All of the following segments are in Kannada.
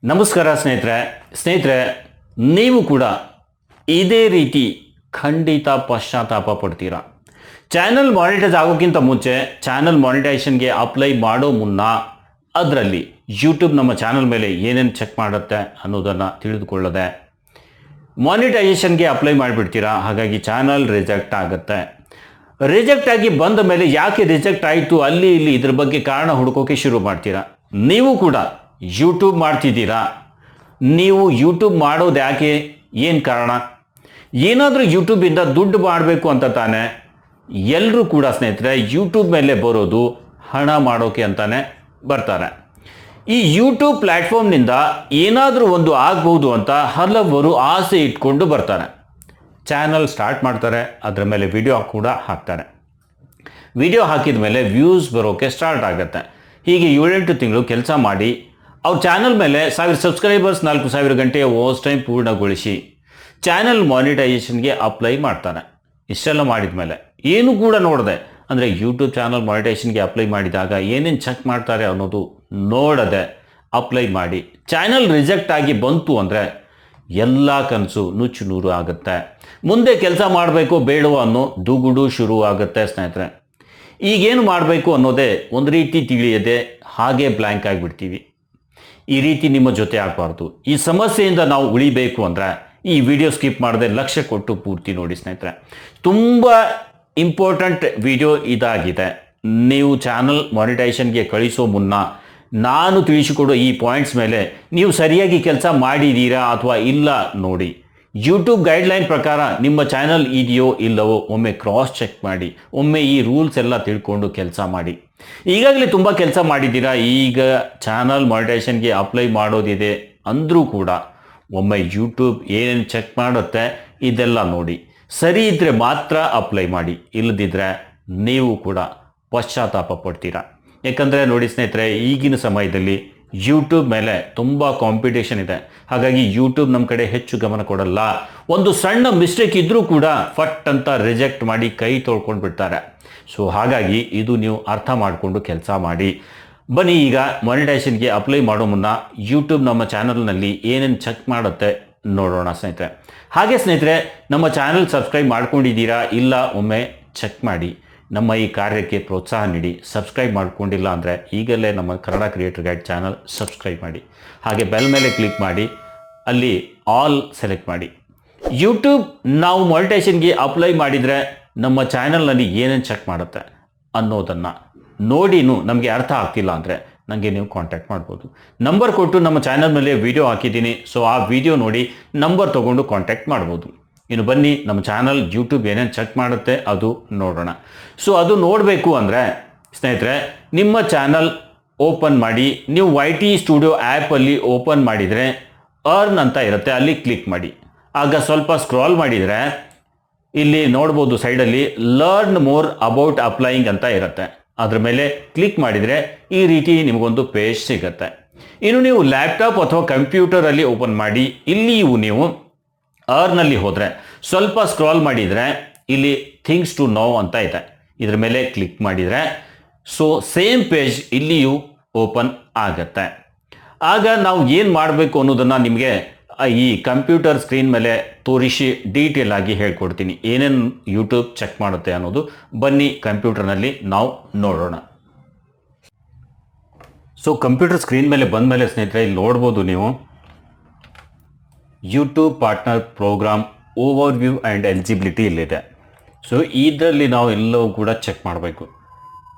ನಮಸ್ಕಾರ ಸ್ನೇಹಿತರೆ ನೀವು ಕೂಡ ಇದೇ ರೀತಿ ಖಂಡಿತ ಪಶ್ಚಾತ್ತಾಪ ಪಡ್ತೀರಾ. ಚಾನಲ್ ಮಾನಿಟೈಸ್ ಆಗೋಕ್ಕಿಂತ ಮುಂಚೆ ಚಾನಲ್ ಮಾನಿಟೈಸೇಷನ್ಗೆ ಅಪ್ಲೈ ಮಾಡೋ ಮುನ್ನ ಅದರಲ್ಲಿ ಯೂಟ್ಯೂಬ್ ನಮ್ಮ ಚಾನಲ್ ಮೇಲೆ ಏನೇನು ಚೆಕ್ ಮಾಡುತ್ತೆ ಅನ್ನೋದನ್ನು ತಿಳಿದುಕೊಳ್ಳದೆ ಮಾನಿಟೈಸೇಷನ್ಗೆ ಅಪ್ಲೈ ಮಾಡಿಬಿಡ್ತೀರಾ. ಹಾಗಾಗಿ ಚಾನಲ್ ರಿಜೆಕ್ಟ್ ಆಗುತ್ತೆ. ರಿಜೆಕ್ಟ್ ಆಗಿ ಬಂದ ಮೇಲೆ ಯಾಕೆ ರಿಜೆಕ್ಟ್ ಆಯಿತು ಅಲ್ಲಿ ಇಲ್ಲಿ ಇದ್ರ ಬಗ್ಗೆ ಕಾರಣ ಹುಡುಕೋಕೆ ಶುರು ಮಾಡ್ತೀರಾ. ನೀವು ಕೂಡ ಯೂಟ್ಯೂಬ್ ಮಾಡ್ತಿದ್ದೀರಾ. ನೀವು ಯೂಟ್ಯೂಬ್ ಮಾಡೋದು ಯಾಕೆ, ಏನು ಕಾರಣ? ಏನಾದರೂ ಯೂಟ್ಯೂಬಿಂದ ದುಡ್ಡು ಮಾಡಬೇಕು ಅಂತ ತಾನೇ ಎಲ್ಲರೂ ಕೂಡ ಸ್ನೇಹಿತರೆ ಯೂಟ್ಯೂಬ್ ಮೇಲೆ ಬರೋದು ಹಣ ಮಾಡೋಕೆ ಅಂತಾನೆ ಬರ್ತಾರೆ. ಈ ಯೂಟ್ಯೂಬ್ ಪ್ಲ್ಯಾಟ್ಫಾರ್ಮ್ನಿಂದ ಏನಾದರೂ ಒಂದು ಆಗ್ಬೋದು ಅಂತ ಹಲವರು ಆಸೆ ಇಟ್ಕೊಂಡು ಬರ್ತಾರೆ. ಚಾನಲ್ ಸ್ಟಾರ್ಟ್ ಮಾಡ್ತಾರೆ, ಅದರ ಮೇಲೆ ವಿಡಿಯೋ ಕೂಡ ಹಾಕ್ತಾರೆ. ವಿಡಿಯೋ ಹಾಕಿದ ಮೇಲೆ ವ್ಯೂಸ್ ಬರೋಕ್ಕೆ ಸ್ಟಾರ್ಟ್ ಆಗುತ್ತೆ. ಹೀಗೆ 7-8 ತಿಂಗಳು ಕೆಲಸ ಮಾಡಿ ಅವ್ರ ಚಾನಲ್ ಮೇಲೆ 1000 ಸಬ್ಸ್ಕ್ರೈಬರ್ಸ್ 4000 ಗಂಟೆಯ ವಾಚ್ ಟೈಮ್ ಪೂರ್ಣಗೊಳಿಸಿ ಚಾನಲ್ ಮಾನಿಟೈಸೇಷನ್ಗೆ ಅಪ್ಲೈ ಮಾಡ್ತಾನೆ. ಇಷ್ಟೆಲ್ಲ ಮಾಡಿದ ಮೇಲೆ ಏನು ಕೂಡ ನೋಡದೆ, ಅಂದರೆ ಯೂಟ್ಯೂಬ್ ಚಾನಲ್ ಮಾನಿಟೈಸೇಷನ್ಗೆ ಅಪ್ಲೈ ಮಾಡಿದಾಗ ಏನೇನು ಚೆಕ್ ಮಾಡ್ತಾರೆ ಅನ್ನೋದು ನೋಡದೆ ಅಪ್ಲೈ ಮಾಡಿ ಚಾನಲ್ ರಿಜೆಕ್ಟ್ ಆಗಿ ಬಂತು ಅಂದರೆ ಎಲ್ಲ ಕನಸು ನುಚ್ಚು ನೂರು ಆಗುತ್ತೆ. ಮುಂದೆ ಕೆಲಸ ಮಾಡಬೇಕು ಬೇಡವೋ ಅನ್ನೋ ದುಗುಡು ಶುರು ಆಗುತ್ತೆ ಸ್ನೇಹಿತರೆ. ಈಗೇನು ಮಾಡಬೇಕು ಅನ್ನೋದೇ ಒಂದು ರೀತಿ ತಿಳಿಯದೆ ಹಾಗೆ ಬ್ಲ್ಯಾಂಕ್ ಆಗಿಬಿಡ್ತೀವಿ. ಈ ರೀತಿ ನಿಮ್ಮ ಜೊತೆ ಆಗಬಾರ್ದು. ಈ ಸಮಸ್ಯೆಯಿಂದ ನಾವು ಉಳಿಬೇಕು ಅಂದರೆ ಈ ವಿಡಿಯೋ ಸ್ಕಿಪ್ ಮಾಡದೆ ಲಕ್ಷ್ಯ ಕೊಟ್ಟು ಪೂರ್ತಿ ನೋಡಿ ಸ್ನೇಹಿತರೆ. ತುಂಬ ಇಂಪಾರ್ಟೆಂಟ್ ವಿಡಿಯೋ ಇದಾಗಿದೆ. ನೀವು ಚಾನಲ್ ಮಾನಿಟೈಸೇಷನ್ಗೆ ಕಳಿಸೋ ಮುನ್ನ ನಾನು ತಿಳಿಸಿಕೊಡೋ ಈ ಪಾಯಿಂಟ್ಸ್ ಮೇಲೆ ನೀವು ಸರಿಯಾಗಿ ಕೆಲಸ ಮಾಡಿದ್ದೀರಾ ಅಥವಾ ಇಲ್ಲ ನೋಡಿ. ಯೂಟ್ಯೂಬ್ ಗೈಡ್ಲೈನ್ ಪ್ರಕಾರ ನಿಮ್ಮ ಚಾನಲ್ ಇದೆಯೋ ಇಲ್ಲವೋ ಒಮ್ಮೆ ಕ್ರಾಸ್ ಚೆಕ್ ಮಾಡಿ. ಒಮ್ಮೆ ಈ ರೂಲ್ಸ್ ಎಲ್ಲ ತಿಳ್ಕೊಂಡು ಕೆಲಸ ಮಾಡಿ. ಈಗಾಗಲೇ ತುಂಬ ಕೆಲಸ ಮಾಡಿದ್ದೀರಾ, ಈಗ ಚಾನಲ್ ಮಾನಿಟೈಸೇಷನ್ಗೆ ಅಪ್ಲೈ ಮಾಡೋದಿದೆ ಅಂದರೂ ಕೂಡ ಒಮ್ಮೆ ಯೂಟ್ಯೂಬ್ ಏನೇನು ಚೆಕ್ ಮಾಡುತ್ತೆ ಇದೆಲ್ಲ ನೋಡಿ. ಸರಿ ಇದ್ದರೆ ಮಾತ್ರ ಅಪ್ಲೈ ಮಾಡಿ, ಇಲ್ಲದಿದ್ದರೆ ನೀವು ಕೂಡ ಪಶ್ಚಾತ್ತಾಪ ಪಡ್ತೀರಾ. ಯಾಕಂದರೆ ನೋಡಿ ಸ್ನೇಹಿತರೆ, ಈಗಿನ ಸಮಯದಲ್ಲಿ ಯೂಟ್ಯೂಬ್ ಮೇಲೆ ತುಂಬ ಕಾಂಪಿಟೇಷನ್ ಇದೆ. ಹಾಗಾಗಿ ಯೂಟ್ಯೂಬ್ ನಮ್ಮ ಕಡೆ ಹೆಚ್ಚು ಗಮನ ಕೊಡಲ್ಲ. ಒಂದು ಸಣ್ಣ ಮಿಸ್ಟೇಕ್ ಇದ್ದರೂ ಕೂಡ ಫಟ್ ಅಂತ ರಿಜೆಕ್ಟ್ ಮಾಡಿ ಕೈ ತೊಳ್ಕೊಂಡು ಬಿಡ್ತಾರೆ. ಸೊ ಹಾಗಾಗಿ ಇದು ನೀವು ಅರ್ಥ ಮಾಡಿಕೊಂಡು ಕೆಲಸ ಮಾಡಿ. ಬನ್ನಿ ಈಗ ಮಾನಿಟೈಸೇಷನ್ಗೆ ಅಪ್ಲೈ ಮಾಡೋ ಮುನ್ನ ಯೂಟ್ಯೂಬ್ ನಮ್ಮ ಚಾನಲ್ನಲ್ಲಿ ಏನೇನು ಚೆಕ್ ಮಾಡುತ್ತೆ ನೋಡೋಣ ಸ್ನೇಹಿತರೆ. ಹಾಗೆ ಸ್ನೇಹಿತರೆ, ನಮ್ಮ ಚಾನಲ್ ಸಬ್ಸ್ಕ್ರೈಬ್ ಮಾಡ್ಕೊಂಡಿದ್ದೀರಾ ಇಲ್ಲ ಒಮ್ಮೆ ಚೆಕ್ ಮಾಡಿ. ನಮ್ಮ ಈ ಕಾರ್ಯಕ್ಕೆ ಪ್ರೋತ್ಸಾಹ ನೀಡಿ. ಸಬ್ಸ್ಕ್ರೈಬ್ ಮಾಡ್ಕೊಂಡಿಲ್ಲ ಅಂದರೆ ಈಗಲೇ ನಮ್ಮ Kannada creator guide channel subscribe ಮಾಡಿ. ಹಾಗೆ ಬೆಲ್ ಮೇಲೆ ಕ್ಲಿಕ್ ಮಾಡಿ, ಅಲ್ಲಿ ಆಲ್ ಸೆಲೆಕ್ಟ್ ಮಾಡಿ. ಯೂಟ್ಯೂಬ್ ನಾವು ಮಾನಿಟೈಸೇಷನ್ಗೆ ಅಪ್ಲೈ ಮಾಡಿದರೆ ನಮ್ಮ ಚಾನಲ್ನಲ್ಲಿ ಏನೇನು ಚೆಕ್ ಮಾಡುತ್ತೆ ಅನ್ನೋದನ್ನು ನೋಡಿನೂ ನಮಗೆ ಅರ್ಥ ಆಗ್ತಿಲ್ಲ ಅಂದರೆ ನನಗೆ ನೀವು ಕಾಂಟ್ಯಾಕ್ಟ್ ಮಾಡ್ಬೋದು. ನಂಬರ್ ಕೊಟ್ಟು ನಮ್ಮ ಚಾನಲ್ ಮೇಲೆ ವಿಡಿಯೋ ಹಾಕಿದ್ದೀನಿ. ಸೊ ಆ ವಿಡಿಯೋ ನೋಡಿ ನಂಬರ್ ತೊಗೊಂಡು ಕಾಂಟ್ಯಾಕ್ಟ್ ಮಾಡ್ಬೋದು. ಇನ್ನು ಬನ್ನಿ ನಮ್ಮ ಚಾನಲ್ ಯೂಟ್ಯೂಬ್ ಏನೇನು ಚೆಕ್ ಮಾಡುತ್ತೆ ಅದು ನೋಡೋಣ. ಸೊ ಅದು ನೋಡಬೇಕು ಅಂದರೆ ಸ್ನೇಹಿತರೆ, ನಿಮ್ಮ ಚಾನಲ್ ಓಪನ್ ಮಾಡಿ. ನೀವು YT ಸ್ಟುಡಿಯೋ ಆ್ಯಪಲ್ಲಿ ಓಪನ್ ಮಾಡಿದರೆ ಅರ್ನ್ ಅಂತ ಇರುತ್ತೆ, ಅಲ್ಲಿ ಕ್ಲಿಕ್ ಮಾಡಿ. ಆಗ ಸ್ವಲ್ಪ ಸ್ಕ್ರಾಲ್ ಮಾಡಿದರೆ ಇಲ್ಲಿ ನೋಡ್ಬೋದು ಸೈಡಲ್ಲಿ ಲರ್ನ್ ಮೋರ್ ಅಬೌಟ್ ಅಪ್ಲೈಯಿಂಗ್ ಅಂತ ಇರುತ್ತೆ. ಅದ್ರ ಮೇಲೆ ಕ್ಲಿಕ್ ಮಾಡಿದರೆ ಈ ರೀತಿ ನಿಮಗೊಂದು ಪೇಜ್ ಸಿಗುತ್ತೆ. ಇನ್ನು ನೀವು ಲ್ಯಾಪ್ಟಾಪ್ ಅಥವಾ ಕಂಪ್ಯೂಟರಲ್ಲಿ ಓಪನ್ ಮಾಡಿ ಇಲ್ಲಿಯೂ ನೀವು ಅರ್ನಲ್ಲಿ ಹೋದರೆ ಸ್ವಲ್ಪ ಸ್ಕ್ರಾಲ್ ಮಾಡಿದರೆ ಇಲ್ಲಿ ಥಿಂಗ್ಸ್ ಟು ನೋ ಅಂತ ಇದೆ. ಇದ್ರ ಮೇಲೆ ಕ್ಲಿಕ್ ಮಾಡಿದರೆ ಸೊ ಸೇಮ್ ಪೇಜ್ ಇಲ್ಲಿಯೂ ಓಪನ್ ಆಗುತ್ತೆ. ಆಗ ನಾವು ಏನು ಮಾಡಬೇಕು ಅನ್ನೋದನ್ನು ನಿಮಗೆ ಈ ಕಂಪ್ಯೂಟರ್ ಸ್ಕ್ರೀನ್ ಮೇಲೆ ತೋರಿಸಿ ಡೀಟೇಲ್ ಆಗಿ ಹೇಳ್ಕೊಡ್ತೀನಿ, ಏನೇನು ಯೂಟ್ಯೂಬ್ ಚೆಕ್ ಮಾಡುತ್ತೆ ಅನ್ನೋದು. ಬನ್ನಿ ಕಂಪ್ಯೂಟರ್ನಲ್ಲಿ ನಾವು ನೋಡೋಣ. ಸೊ ಕಂಪ್ಯೂಟರ್ ಸ್ಕ್ರೀನ್ ಮೇಲೆ ಬಂದ ಮೇಲೆ ಸ್ನೇಹಿತರೆ ಇಲ್ಲಿ ನೋಡ್ಬೋದು ನೀವು YouTube partner program overview and eligibility ಇಲ್ಲಿದೆ. ಸೊ ಇದರಲ್ಲಿ ನಾವು ಎಲ್ಲವೂ ಕೂಡ ಚೆಕ್ ಮಾಡಬೇಕು.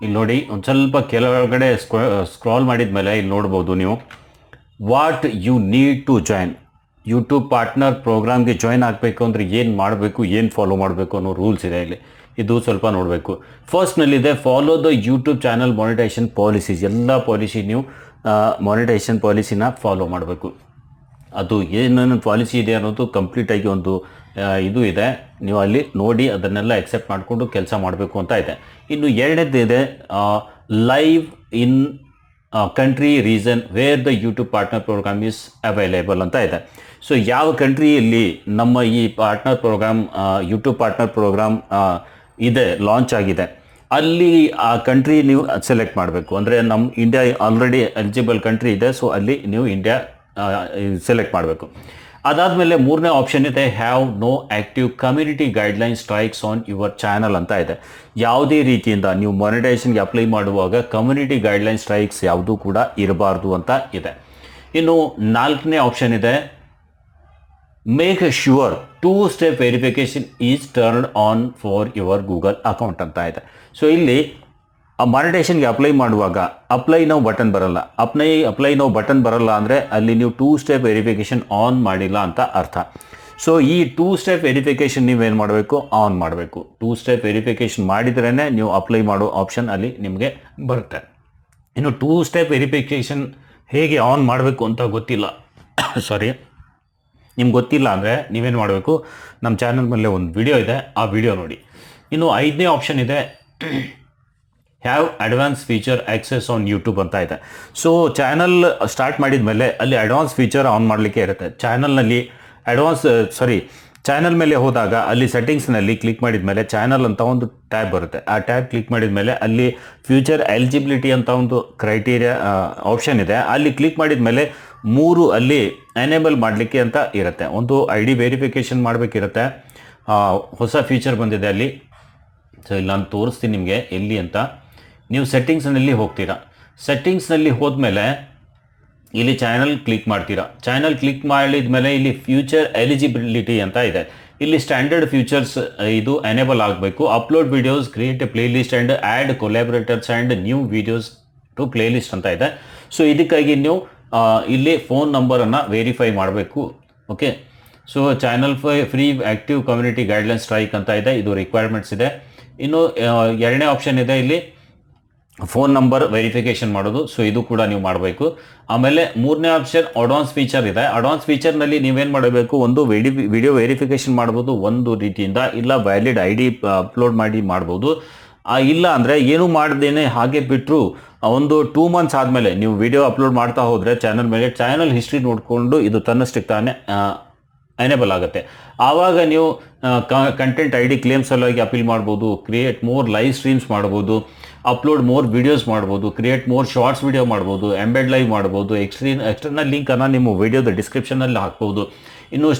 ಇಲ್ಲಿ ನೋಡಿ ಒಂದು ಸ್ವಲ್ಪ ಕೆಳಗಡೆ ಸ್ಕ್ರಾಲ್ ಮಾಡಿದ ಮೇಲೆ ಇಲ್ಲಿ ನೋಡ್ಬೋದು ನೀವು what you need to join. YouTube partner ಪ್ರೋಗ್ರಾಮ್ಗೆ ಜಾಯಿನ್ ಆಗಬೇಕು ಅಂದರೆ ಏನು ಮಾಡಬೇಕು, ಏನು ಫಾಲೋ ಮಾಡಬೇಕು ಅನ್ನೋ ರೂಲ್ಸ್ ಇದೆ ಇಲ್ಲಿ. ಇದು ಸ್ವಲ್ಪ ನೋಡಬೇಕು. ಫಸ್ಟ್ನಲ್ಲಿದೆ follow the YouTube channel monetisation policies. ಎಲ್ಲ ಪಾಲಿಸಿ ನೀವು ಮಾನಿಟೈಸೇಷನ್ ಪಾಲಿಸಿನ ಫಾಲೋ ಮಾಡಬೇಕು. ಅದು ಏನೇನು ಪಾಲಿಸಿ ಇದೆ ಅನ್ನೋದು ಕಂಪ್ಲೀಟಾಗಿ ಒಂದು ಇದು ಇದೆ, ನೀವು ಅಲ್ಲಿ ನೋಡಿ ಅದನ್ನೆಲ್ಲ ಎಕ್ಸೆಪ್ಟ್ ಮಾಡಿಕೊಂಡು ಕೆಲಸ ಮಾಡಬೇಕು ಅಂತ ಇದೆ. ಇನ್ನು ಎರಡನೇದು ಇದೆ live in country reason where the YouTube partner program is available ಅಂತ ಇದೆ. ಸೊ ಯಾವ ಕಂಟ್ರಿಯಲ್ಲಿ ನಮ್ಮ ಈ partner program YouTube partner program ಇದೆ, ಲಾಂಚ್ ಆಗಿದೆ, ಅಲ್ಲಿ ಆ ಕಂಟ್ರಿ ನೀವು ಸೆಲೆಕ್ಟ್ ಮಾಡಬೇಕು. ಅಂದರೆ ನಮ್ಮ ಇಂಡಿಯಾ ಆಲ್ರೆಡಿ ಎಲಿಜಿಬಲ್ ಕಂಟ್ರಿ ಇದೆ, ಸೊ ಅಲ್ಲಿ ನೀವು ಇಂಡಿಯಾ ಸೆಲೆಕ್ಟ್ ಮಾಡಬೇಕು. ಅದಾದಮೇಲೆ ಮೂರನೇ ಆಪ್ಷನ್ ಇದೆ have no active community guideline strikes on your channel ಅಂತ ಇದೆ. ಯಾವುದೇ ರೀತಿಯಿಂದ ನೀವು ಮಾನಿಟೈಸೇಷನ್ಗೆ ಅಪ್ಲೈ ಮಾಡುವಾಗ ಕಮ್ಯುನಿಟಿ ಗೈಡ್ಲೈನ್ ಸ್ಟ್ರೈಕ್ಸ್ ಯಾವುದೂ ಕೂಡ ಇರಬಾರ್ದು ಅಂತ ಇದೆ. ಇನ್ನು ನಾಲ್ಕನೇ ಆಪ್ಷನ್ ಇದೆ make sure 2-step verification is turned on for your Google account ಅಂತ ಇದೆ. ಸೊ ಇಲ್ಲಿ ಮಾನಿಟೈಸೇಷನ್ಗೆ ಅಪ್ಲೈ ಮಾಡುವಾಗ ಅಪ್ಲೈ ನೌ ಬಟನ್ ಬರಲ್ಲ. ಅಪ್ಲೈ ನೌ ಬಟನ್ ಬರಲ್ಲ ಅಂದರೆ ಅಲ್ಲಿ ನೀವು 2-step ವೆರಿಫಿಕೇಷನ್ ಆನ್ ಮಾಡಿಲ್ಲ ಅಂತ ಅರ್ಥ. ಸೊ ಈ 2-step ವೆರಿಫಿಕೇಷನ್ ನೀವೇನು ಮಾಡಬೇಕು, ಆನ್ ಮಾಡಬೇಕು. 2-step ವೆರಿಫಿಕೇಷನ್ ಮಾಡಿದ್ರೇ ನೀವು ಅಪ್ಲೈ ಮಾಡೋ ಆಪ್ಷನ್ ಅಲ್ಲಿ ನಿಮಗೆ ಬರುತ್ತೆ. ಇನ್ನು 2-step ವೆರಿಫಿಕೇಷನ್ ಹೇಗೆ ಆನ್ ಮಾಡಬೇಕು ಅಂತ ಗೊತ್ತಿಲ್ಲ ಸಾರಿ ನಿಮ್ಗೆ ಗೊತ್ತಿಲ್ಲ ಅಂದರೆ ನೀವೇನು ಮಾಡಬೇಕು, ನಮ್ಮ ಚಾನಲ್ ಮೇಲೆ ಒಂದು ವಿಡಿಯೋ ಇದೆ, ಆ ವಿಡಿಯೋ ನೋಡಿ. ಇನ್ನು ಐದನೇ ಆಪ್ಷನ್ ಇದೆ have advance feature access on YouTube ಅಂತ ಇದೆ. ಸೊ ಚಾನಲ್ ಸ್ಟಾರ್ಟ್ ಮಾಡಿದ ಮೇಲೆ ಅಲ್ಲಿ ಅಡ್ವಾನ್ಸ್ ಫೀಚರ್ ಆನ್ ಮಾಡಲಿಕ್ಕೆ ಇರುತ್ತೆ. ಚಾನಲ್ ಮೇಲೆ ಹೋದಾಗ ಅಲ್ಲಿ ಸೆಟ್ಟಿಂಗ್ಸ್ನಲ್ಲಿ ಕ್ಲಿಕ್ ಮಾಡಿದ ಮೇಲೆ ಚಾನಲ್ ಅಂತ ಒಂದು ಟ್ಯಾಬ್ ಬರುತ್ತೆ. ಆ ಟ್ಯಾಬ್ ಕ್ಲಿಕ್ ಮಾಡಿದ ಮೇಲೆ ಅಲ್ಲಿ ಫ್ಯೂಚರ್ ಎಲಿಜಿಬಿಲಿಟಿ ಅಂತ ಒಂದು ಕ್ರೈಟೀರಿಯಾ ಆಪ್ಷನ್ ಇದೆ. ಅಲ್ಲಿ ಕ್ಲಿಕ್ ಮಾಡಿದ ಮೇಲೆ 3 ಅಲ್ಲಿ ಎನೇಬಲ್ ಮಾಡಲಿಕ್ಕೆ ಅಂತ ಇರುತ್ತೆ. ಒಂದು ID ವೆರಿಫಿಕೇಷನ್ ಮಾಡಬೇಕಿರುತ್ತೆ, ಹೊಸ ಫೀಚರ್ ಬಂದಿದೆ ಅಲ್ಲಿ. ಸೊ ಇಲ್ಲಿ ನಾನು ತೋರಿಸ್ತೀನಿ ನಿಮಗೆ ಎಲ್ಲಿ ಅಂತ. ನೀವು ಸೆಟ್ಟಿಂಗ್ಸ್ನಲ್ಲಿ ಹೋಗ್ತೀರಾ. ಸೆಟ್ಟಿಂಗ್ಸ್ನಲ್ಲಿ ಹೋದ್ಮೇಲೆ ಇಲ್ಲಿ ಚಾನಲ್ ಕ್ಲಿಕ್ ಮಾಡ್ತೀರಾ. ಚಾನಲ್ ಕ್ಲಿಕ್ ಮಾಡಿದ ಮೇಲೆ ಇಲ್ಲಿ ಫ್ಯೂಚರ್ ಎಲಿಜಿಬಿಲಿಟಿ ಅಂತ ಇದೆ. ಇಲ್ಲಿ ಸ್ಟ್ಯಾಂಡರ್ಡ್ ಫ್ಯೂಚರ್ಸ್ ಇದು ಎನೇಬಲ್ ಆಗಬೇಕು. Upload videos, create a playlist and add collaborators and new videos to playlist ಅಂತ ಇದೆ. ಸೊ ಇದಕ್ಕಾಗಿ ನೀವು ಇಲ್ಲಿ ಫೋನ್ ನಂಬರನ್ನು ವೆರಿಫೈ ಮಾಡಬೇಕು. Okay, so channel free active community guideline strike ಅಂತ ಇದೆ, ಇದು ರಿಕ್ವೈರ್ಮೆಂಟ್ಸ್ ಇದೆ. ಇನ್ನು ಎರಡನೇ ಆಪ್ಷನ್ ಇದೆ ಇಲ್ಲಿ ಫೋನ್ ನಂಬರ್ ವೆರಿಫಿಕೇಷನ್ ಮಾಡೋದು. ಸೊ ಇದು ಕೂಡ ನೀವು ಮಾಡಬೇಕು. ಆಮೇಲೆ ಮೂರನೇ ಆಪ್ಷನ್ ಅಡ್ವಾನ್ಸ್ ಫೀಚರ್ ಇದೆ. ಅಡ್ವಾನ್ಸ್ ಫೀಚರ್ನಲ್ಲಿ ನೀವೇನು ಮಾಡಬೇಕು, ಒಂದು ವಿಡಿಯೋ ವೆರಿಫಿಕೇಷನ್ ಮಾಡ್ಬೋದು ಒಂದು ರೀತಿಯಿಂದ, ಇಲ್ಲ ವ್ಯಾಲಿಡ್ ID ಅಪ್ಲೋಡ್ ಮಾಡಿ ಮಾಡ್ಬೋದು. ಇಲ್ಲ ಅಂದರೆ ಏನು ಮಾಡ್ದೇನೆ ಹಾಗೆ ಬಿಟ್ಟರು ಒಂದು 2 months ಆದಮೇಲೆ ನೀವು ವಿಡಿಯೋ ಅಪ್ಲೋಡ್ ಮಾಡ್ತಾ ಹೋದರೆ ಚಾನಲ್ ಮೇಲೆ ಚಾನಲ್ ಹಿಸ್ಟ್ರಿ ನೋಡಿಕೊಂಡು ಇದು ತನ್ನಷ್ಟಕ್ಕೆ ತಾನೇ ಎನೇಬಲ್ ಆಗುತ್ತೆ. ಆವಾಗ ನೀವು ಕಂಟೆಂಟ್ ID ಕ್ಲೇಮ್ ಸಲುವಾಗಿ ಅಪೀಲ್ ಮಾಡ್ಬೋದು, ಕ್ರಿಯೇಟ್ ಮೋರ್ ಲೈವ್ ಸ್ಟ್ರೀಮ್ಸ್ ಮಾಡ್ಬೋದು, ಅಪ್ಲೋಡ್ ಮೋರ್ ವಿಡಿಯೋಸ್ ಮಾಡ್ಬೋದು, ಕ್ರಿಯೇಟ್ ಮೋರ್ ಶಾರ್ಟ್ಸ್ ವಿಡಿಯೋ ಮಾಡ್ಬೋದು, ಎಂಬೆಡ್ ಲೈವ್ ಮಾಡ್ಬೋದು, ಎಕ್ಸ್ಟರ್ನಲ್ ಲಿಂಕನ್ನು ನಿಮ್ಮ ವಿಡಿಯೋದ ಡಿಸ್ಕ್ರಿಪ್ಷನಲ್ಲಿ ಹಾಕ್ಬೋದು. ಇನ್ನು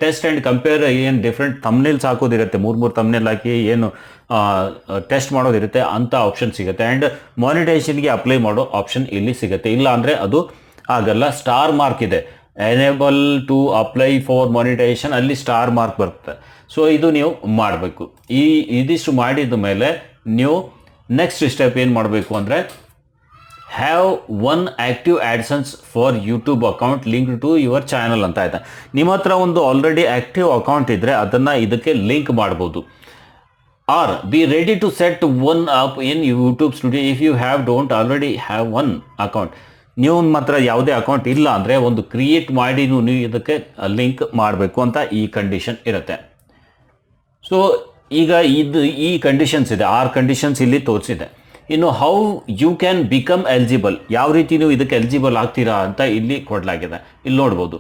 ಟೆಸ್ಟ್ ಆ್ಯಂಡ್ ಕಂಪೇರ್ ಏನು ಡಿಫ್ರೆಂಟ್ ತಮ್ನೇಲ್ಸ್ ಹಾಕೋದಿರುತ್ತೆ, 3 ತಮ್ನೇಲ್ ಹಾಕಿ ಏನು ಟೆಸ್ಟ್ ಮಾಡೋದಿರುತ್ತೆ ಅಂಥ ಆಪ್ಷನ್ ಸಿಗುತ್ತೆ. ಆ್ಯಂಡ್ ಮಾನಿಟೈಸೇಷನ್ಗೆ ಅಪ್ಲೈ ಮಾಡೋ ಆಪ್ಷನ್ ಇಲ್ಲಿ ಸಿಗುತ್ತೆ. ಇಲ್ಲ ಅಂದರೆ ಅದು ಆಗಲ್ಲ. ಸ್ಟಾರ್ ಮಾರ್ಕ್ ಇದೆ, enable to apply for monetization, ಅಲ್ಲಿ ಸ್ಟಾರ್ ಮಾರ್ಕ್ ಬರುತ್ತೆ. ಸೊ ಇದು ನೀವು ಮಾಡಬೇಕು. ಇದಿಷ್ಟು ಮಾಡಿದ ಮೇಲೆ ನೀವು ನೆಕ್ಸ್ಟ್ ಸ್ಟೆಪ್ ಏನು ಮಾಡಬೇಕು ಅಂದರೆ have 1 active AdSense for YouTube account link to your channel ಅಂತ ಇದೆ. ನಿಮ್ಮ ಹತ್ರ ಒಂದು ಆಲ್ರೆಡಿ ಆ್ಯಕ್ಟಿವ್ ಅಕೌಂಟ್ ಇದ್ದರೆ ಅದನ್ನು ಇದಕ್ಕೆ ಲಿಂಕ್ ಮಾಡ್ಬೋದು. Or be ready to set 1 up in YouTube studio if you don't already have 1 account. ನೀವು ಮಾತ್ರ ಯಾವುದೇ ಅಕೌಂಟ್ ಇಲ್ಲ ಅಂದರೆ ಒಂದು ಕ್ರಿಯೇಟ್ ಮಾಡಿ ನೀವು ಇದಕ್ಕೆ ಲಿಂಕ್ ಮಾಡಬೇಕು ಅಂತ ಈ ಕಂಡೀಷನ್ ಇರುತ್ತೆ. ಸೊ ಈಗ ಈ ಕಂಡೀಷನ್ಸ್ ಇದೆ, 6 ಕಂಡೀಷನ್ಸ್ ಇಲ್ಲಿ ತೋರಿಸಿದೆ. ಇನ್ನು how you can become eligible, ಯಾವ ರೀತಿ ನೀವು ಇದಕ್ಕೆ ಎಲಿಜಿಬಲ್ ಆಗ್ತೀರಾ ಅಂತ ಇಲ್ಲಿ ಕೊಡಲಾಗಿದೆ. ಇಲ್ಲಿ ನೋಡ್ಬೋದು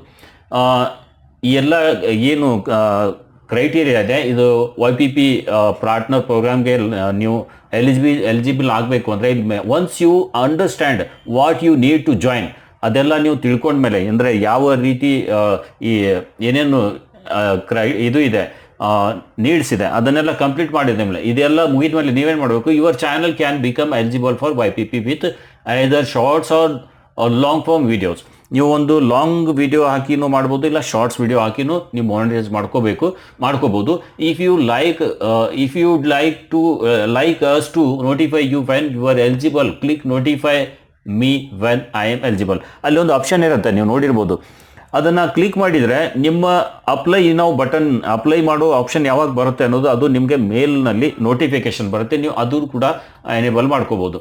ಎಲ್ಲ ಏನು ಕ್ರೈಟೀರಿಯಾ ಇದೆ. ಇದು YPP ಪಾರ್ಟ್ನರ್ ಪ್ರೋಗ್ರಾಮ್ಗೆ ನೀವು ಎಲಿಜಿಬಲ್ ಆಗಬೇಕು ಅಂದರೆ ಇಲ್ಲಿ once you understand what you need to join, ಅದೆಲ್ಲ ನೀವು ತಿಳ್ಕೊಂಡ್ಮೇಲೆ ಅಂದರೆ ಯಾವ ರೀತಿ ಈ ಏನೇನು ಇದು ಇದೆ ನೀಡ್ಸ್ ಇದೆ ಅದನ್ನೆಲ್ಲ ಕಂಪ್ಲೀಟ್ ಮಾಡಿದ ಮೇಲೆ ಇದೆಲ್ಲ ಮುಗಿದ ಮೇಲೆ ನೀವೇನು ಮಾಡಬೇಕು, your channel can become eligible for YPP with either shorts or long form videos. ನೀವು ಒಂದು ಲಾಂಗ್ ವಿಡಿಯೋ ಹಾಕಿನೂ ಮಾಡ್ಬೋದು, ಇಲ್ಲ ಶಾರ್ಟ್ಸ್ ವಿಡಿಯೋ ಹಾಕಿನೂ ನೀವು ಮಾನಿಟೈಸ್ ಮಾಡ್ಕೋಬೋದು. If you like us to notify you when you are eligible, click notify me when I am eligible. ಅಲ್ಲಿ ಒಂದು ಆಪ್ಷನ್ ಇರುತ್ತೆ, ನೀವು ನೋಡಿರ್ಬೋದು. ಅದನ್ನು ಕ್ಲಿಕ್ ಮಾಡಿದರೆ ನಿಮ್ಮ ಅಪ್ಲೈ ಮಾಡೋ ಆಪ್ಷನ್ ಯಾವಾಗ ಬರುತ್ತೆ ಅನ್ನೋದು ಅದು ನಿಮಗೆ ಮೇಲ್ನಲ್ಲಿ ನೋಟಿಫಿಕೇಶನ್ ಬರುತ್ತೆ. ನೀವು ಅದು ಕೂಡ ಎನೇಬಲ್ ಮಾಡ್ಕೋಬೋದು.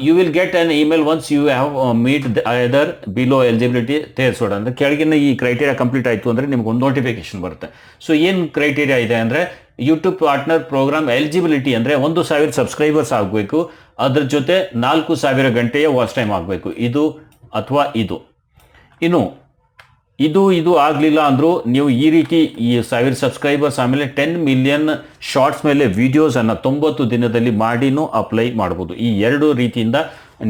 You will get an email once you have meet other below eligibility threshold ಅಂದರೆ ಕೆಳಗಿನ ಈ ಕ್ರೈಟೀರಿಯಾ ಕಂಪ್ಲೀಟ್ ಆಯಿತು ಅಂದರೆ ನಿಮ್ಗೊಂದು ನೋಟಿಫಿಕೇಶನ್ ಬರುತ್ತೆ. ಸೊ ಏನು ಕ್ರೈಟೀರಿಯಾ ಇದೆ ಅಂದರೆ ಯೂಟ್ಯೂಬ್ ಪಾರ್ಟ್ನರ್ ಪ್ರೋಗ್ರಾಮ್ ಎಲಿಜಿಬಿಲಿಟಿ ಅಂದರೆ 1,000 ಸಬ್ಸ್ಕ್ರೈಬರ್ಸ್ ಆಗಬೇಕು, ಅದ್ರ ಜೊತೆ 4,000 ಗಂಟೆಯ ವಾಚ್ ಟೈಮ್ ಆಗಬೇಕು, ಇದು ಅಥವಾ ಇದು. ಇನ್ನು ಇದು ಆಗಲಿಲ್ಲ ಅಂದರೂ ನೀವು ಈ ರೀತಿ ಈ 1000 ಸಬ್ಸ್ಕ್ರೈಬರ್ಸ್ ಆಮೇಲೆ 10 ಮಿಲಿಯನ್ ಶಾರ್ಟ್ಸ್ ಮೇಲೆ ವೀಡಿಯೋಸನ್ನು 90 ದಿನದಲ್ಲಿ ಮಾಡಿನೂ ಅಪ್ಲೈ ಮಾಡ್ಬೋದು. ಈ 2 ರೀತಿಯಿಂದ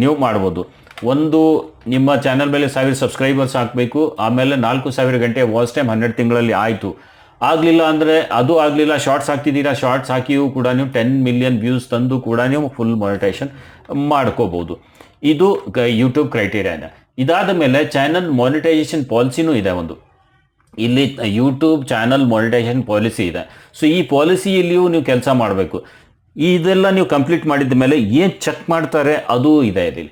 ನೀವು ಮಾಡ್ಬೋದು. ಒಂದು ನಿಮ್ಮ ಚಾನಲ್ ಮೇಲೆ 1000 ಸಬ್ಸ್ಕ್ರೈಬರ್ಸ್ ಹಾಕಬೇಕು, ಆಮೇಲೆ 4000 ಗಂಟೆ ವಾಚ್ ಟೈಮ್ 12 ತಿಂಗಳಲ್ಲಿ ಆಯಿತು. ಆಗಲಿಲ್ಲ ಅಂದರೆ ಅದು ಆಗಲಿಲ್ಲ, ಶಾರ್ಟ್ಸ್ ಹಾಕ್ತಿದ್ದೀರಾ, ಶಾರ್ಟ್ಸ್ ಹಾಕಿಯೂ ಕೂಡ ನೀವು 10 ಮಿಲಿಯನ್ ವ್ಯೂಸ್ ತಂದು ಕೂಡ ನೀವು ಫುಲ್ ಮಾನಿಟೈಸೇಷನ್ ಮಾಡ್ಕೋಬೋದು. ಇದು ಯೂಟ್ಯೂಬ್ ಕ್ರೈಟೀರಿಯಾ ಇದೆ. ಇದಾದ ಮೇಲೆ ಚಾನಲ್ ಮಾನಿಟೈಸೇಷನ್ ಪಾಲಿಸಿನೂ ಇದೆ ಒಂದು. ಇಲ್ಲಿ ಯೂಟ್ಯೂಬ್ ಚಾನಲ್ ಮಾನಿಟೈಸೇಷನ್ ಪಾಲಿಸಿ ಇದೆ. ಸೊ ಈ ಪಾಲಿಸಿಯಲ್ಲಿಯೂ ನೀವು ಕೆಲಸ ಮಾಡಬೇಕು. ಇದೆಲ್ಲ ನೀವು ಕಂಪ್ಲೀಟ್ ಮಾಡಿದ ಮೇಲೆ ಏನು ಚೆಕ್ ಮಾಡ್ತಾರೆ ಅದು ಇದೆ ಇಲ್ಲಿ.